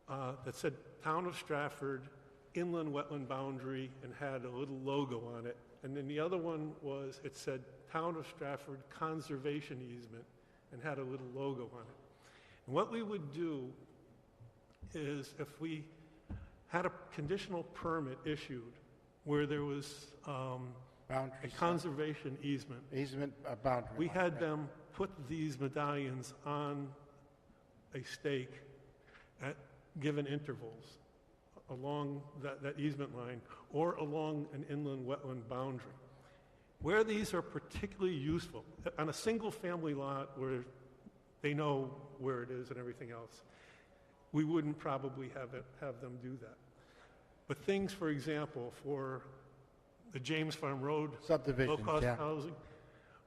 that said Town of Stratford, inland wetland boundary, and had a little logo on it? And then the other one was, it said Town of Stratford Conservation Easement, and had a little logo on it. And what we would do is, if we had a conditional permit issued where there was a Boundary conservation easement, boundary. we line, had right. them put these medallions on a stake at given intervals along that easement line or along an inland wetland boundary. Where these are particularly useful, on a single-family lot where they know where it is and everything else, we wouldn't probably have them do that. But things, for example, for the James Farm Road Subdivisions, low-cost yeah. housing,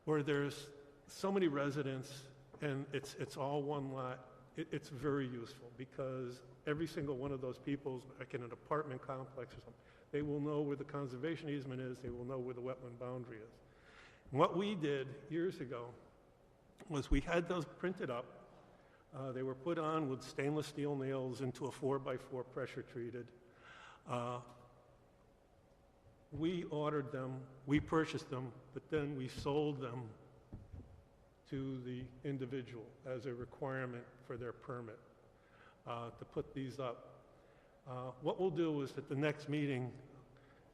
where there's so many residents and it's all one lot, it's very useful because every single one of those people, like in an apartment complex or something, they will know where the conservation easement is, they will know where the wetland boundary is. And what we did years ago was we had those printed up. They were put on with stainless steel nails into a 4x4 pressure treated. We ordered them, we purchased them, but then we sold them to the individual as a requirement for their permit to put these up. What we'll do is at the next meeting,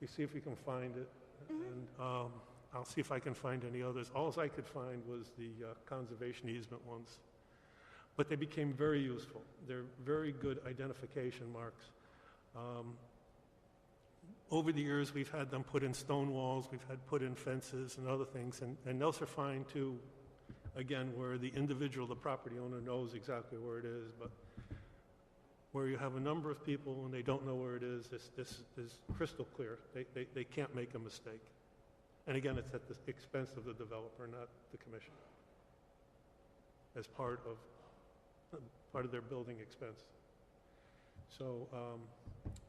you see if we can find it, and I'll see if I can find any others. All I could find was the conservation easement ones. But they became very useful. They're very good identification marks. Over the years, we've had them put in stone walls, we've had put in fences and other things, and those are fine too, again, where the individual, the property owner, knows exactly where it is, but where you have a number of people and they don't know where it is, this is crystal clear. They can't make a mistake. And again, it's at the expense of the developer, not the commission, as part of their building expense. So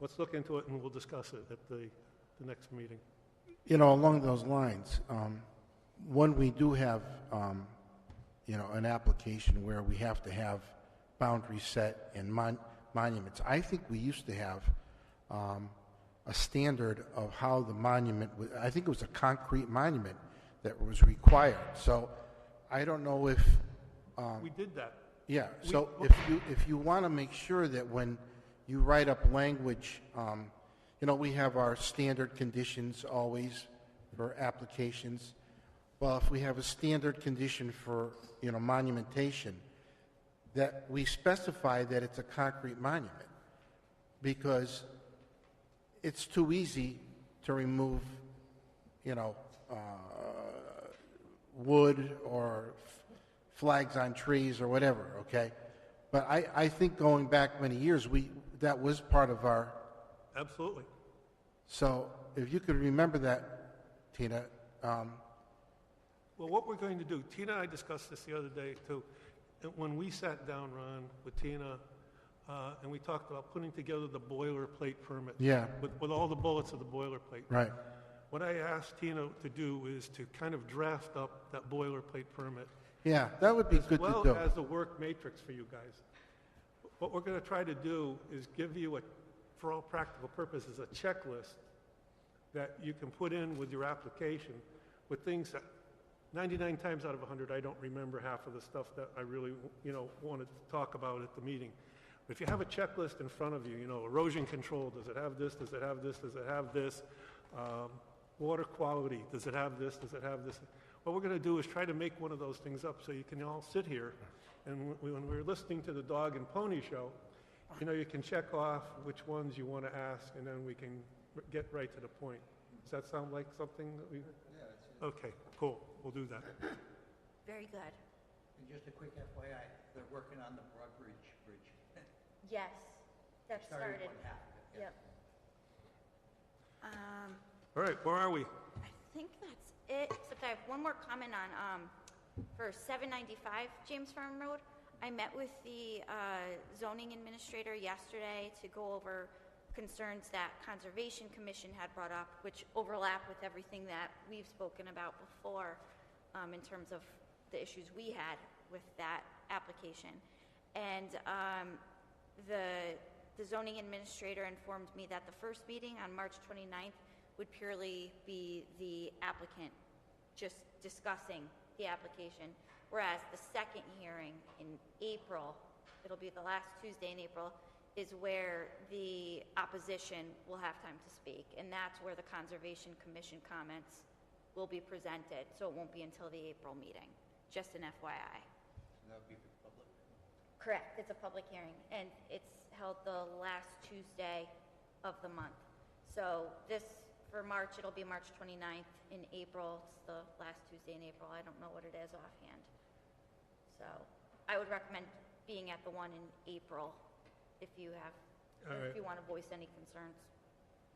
let's look into it and we'll discuss it at the next meeting. You know, along those lines, when we do have, an application where we have to have boundaries set and monuments, I think we used to have a standard of how the monument, I think it was a concrete monument that was required. So I don't know if... We did that. Yeah, so if you want to make sure that when you write up language, we have our standard conditions always for applications. Well, if we have a standard condition for, monumentation, that we specify that it's a concrete monument, because it's too easy to remove, wood or flags on trees or whatever, okay? But I think going back many years, that was part of our... Absolutely. So if you could remember that, Tina. Well, what we're going to do, Tina and I discussed this the other day too. When we sat down, Ron, with Tina, and we talked about putting together the boilerplate permit. Yeah. With all the bullets of the boilerplate. Right. What I asked Tina to do is to kind of draft up that boilerplate permit. Yeah, that would be good to do. As well as a work matrix for you guys. What we're going to try to do is give you, for all practical purposes, a checklist that you can put in with your application with things that 99 times out of 100, I don't remember half of the stuff that I really, wanted to talk about at the meeting. But if you have a checklist in front of you, erosion control, does it have this, does it have this, does it have this? Water quality, does it have this, does it have this? What we're going to do is try to make one of those things up so you can all sit here, and when we're listening to the dog and pony show, you can check off which ones you want to ask, and then we can get right to the point. Does that sound like something that we... Yeah, Okay, cool. We'll do that. Very good. And just a quick FYI, they're working on the Broadbridge Bridge. Yes, that started. One half of it, yeah. Yep. All right, where are we? I think that's it, except I have one more comment on, for 795 James Farm Road. I met with the zoning administrator yesterday to go over concerns that Conservation Commission had brought up, which overlap with everything that we've spoken about before in terms of the issues we had with that application. And the zoning administrator informed me that the first meeting on March 29th would purely be the applicant just discussing the application, whereas the second hearing in April, it'll be the last Tuesday in April, is where the opposition will have time to speak, and that's where the Conservation Commission comments will be presented, so it won't be until the April meeting, just an FYI. That would be for the public. Correct, it's a public hearing, and it's held the last Tuesday of the month. So for March, it'll be March 29th. In April, it's the last Tuesday in April. I don't know what it is offhand. So I would recommend being at the one in April if you want to voice any concerns.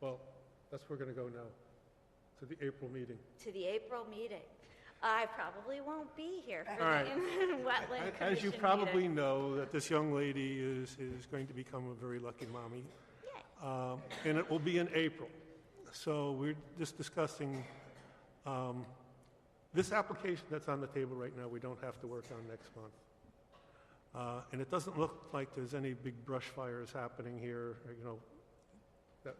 Well, that's where we're going to go now, to the April meeting. To the April meeting. I probably won't be here for All right. the Wetland Commission As you probably meeting. know, that this young lady is going to become a very lucky mommy. Yay. And it will be in April. So we're just discussing this application that's on the table right now, we don't have to work on next month. And it doesn't look like there's any big brush fires happening here, that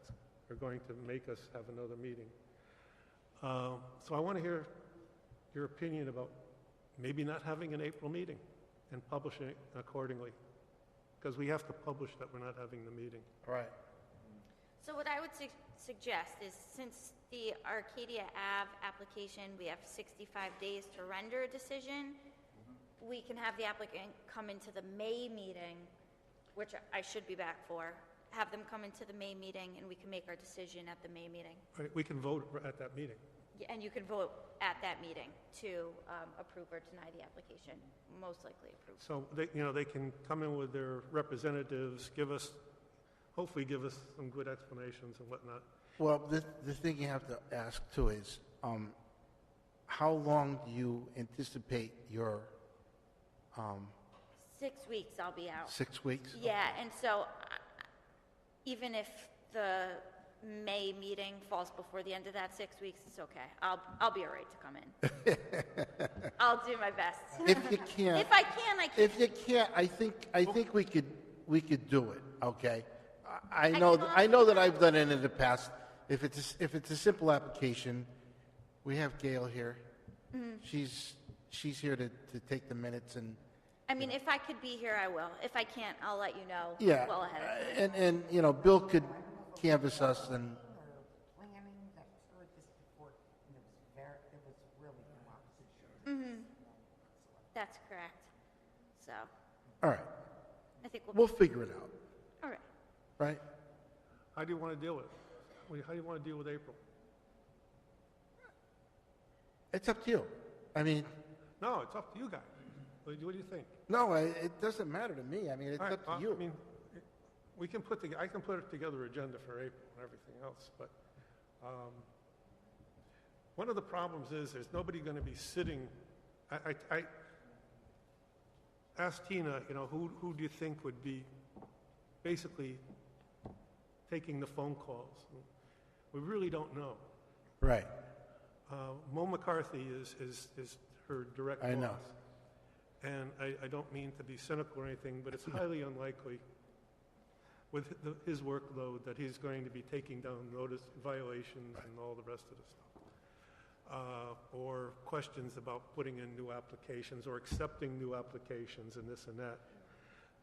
are going to make us have another meeting. So I want to hear your opinion about maybe not having an April meeting and publishing it accordingly, because we have to publish that we're not having the meeting. Right. So what I would suggest is, since the Arcadia Ave application, we have 65 days to render a decision, we can have the applicant come into the May meeting, which I should be back for, have them come into the May meeting, and we can make our decision at the May meeting. Right, we can vote at that meeting. Yeah, and you can vote at that meeting to approve or deny the application, most likely approve. So they can come in with their representatives, hopefully give us some good explanations and whatnot. Well, the thing you have to ask too is, how long do you anticipate your 6 weeks I'll be out. 6 weeks? Yeah, and so even if the May meeting falls before the end of that 6 weeks, it's okay. I'll be all right to come in. I'll do my best. If you can't, If I can, I can. if you can't, I think we could do it. Okay. I can know also- that I've done it in the past. If it's a simple application, we have Gail here. Mm-hmm. She's here to take the minutes and. I mean, if I could be here, I will. If I can't, I'll let you know Yeah, well ahead of time. and Bill could canvass us and, Planning that heard this before, and there was really no opposition. That's correct. So, all right, I think we'll figure it out, all right. right? How do you want to deal with it? How do you want to deal with April? It's up to you. I mean, No, it's up to you guys. What do you think? no, it doesn't matter to me. I mean, it's All right, up to you. I mean, I can put it together agenda for April and everything else, but one of the problems is there's nobody going to be sitting. I asked Tina, who do you think would be basically taking the phone calls? We really don't know. Right. Mo McCarthy is her direct boss. I know. And I don't mean to be cynical or anything, but it's highly unlikely with his workload that he's going to be taking down notice violations and all the rest of the stuff. Or questions about putting in new applications or accepting new applications and this and that.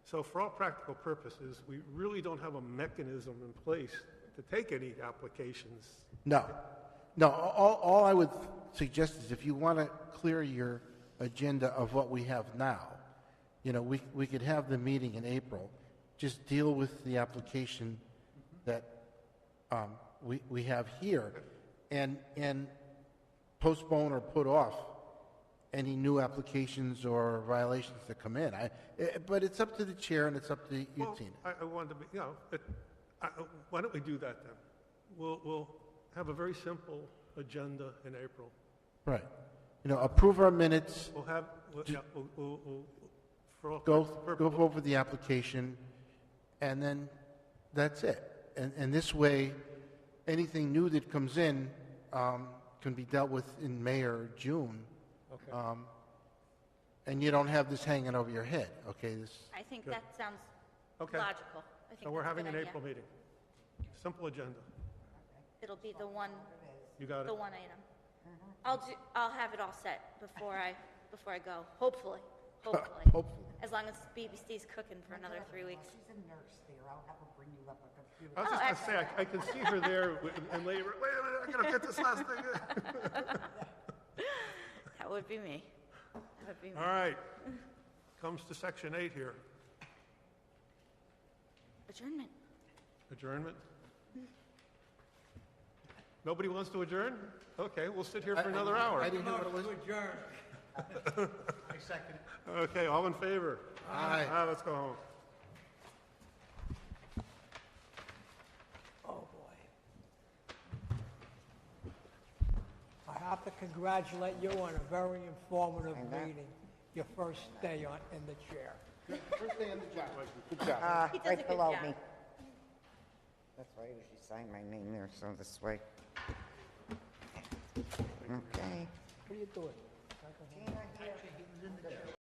So for all practical purposes, we really don't have a mechanism in place to take any applications. No. All I would suggest is if you want to clear your agenda of what we have now, we could have the meeting in April. Just deal with the application that we have here, and postpone or put off any new applications or violations that come in. But it's up to the chair and it's up to you, Well, Tina. I wanted to be, why don't we do that then? We'll have a very simple agenda in April. Right. You know, approve our minutes, We'll have, yeah, we'll, for all go purposes, over the application, and then that's it. And this way, anything new that comes in can be dealt with in May or June. okay. And you don't have this hanging over your head, okay? This, I think Good. that sounds Okay. logical. I think So we're that's a having good an idea. April meeting. Simple agenda. It'll be the one, You got it? the one item. I'll have it all set before I go, hopefully, hopefully. hopefully. As long as BB stays cooking for another 3 weeks. She's a nurse there. I'll have her bring you up a computer. I was just going to say, I can see her there and labor. Wait a minute, I got to get this last thing in. That would be me. That would be me. All right. Comes to section 8 here. Adjournment. Adjournment? Nobody wants to adjourn? Okay, we'll sit here for another hour. I didn't hear what it was. I second it. Okay, all in favor? Aye. Let's go home. Oh, boy. I have to congratulate you on a very informative meeting, your first day in the chair. First day on the job. Good job. He does a Right good below job. me. That's why I usually sign my name there, so this way. Okay. What are you doing? Tina, here.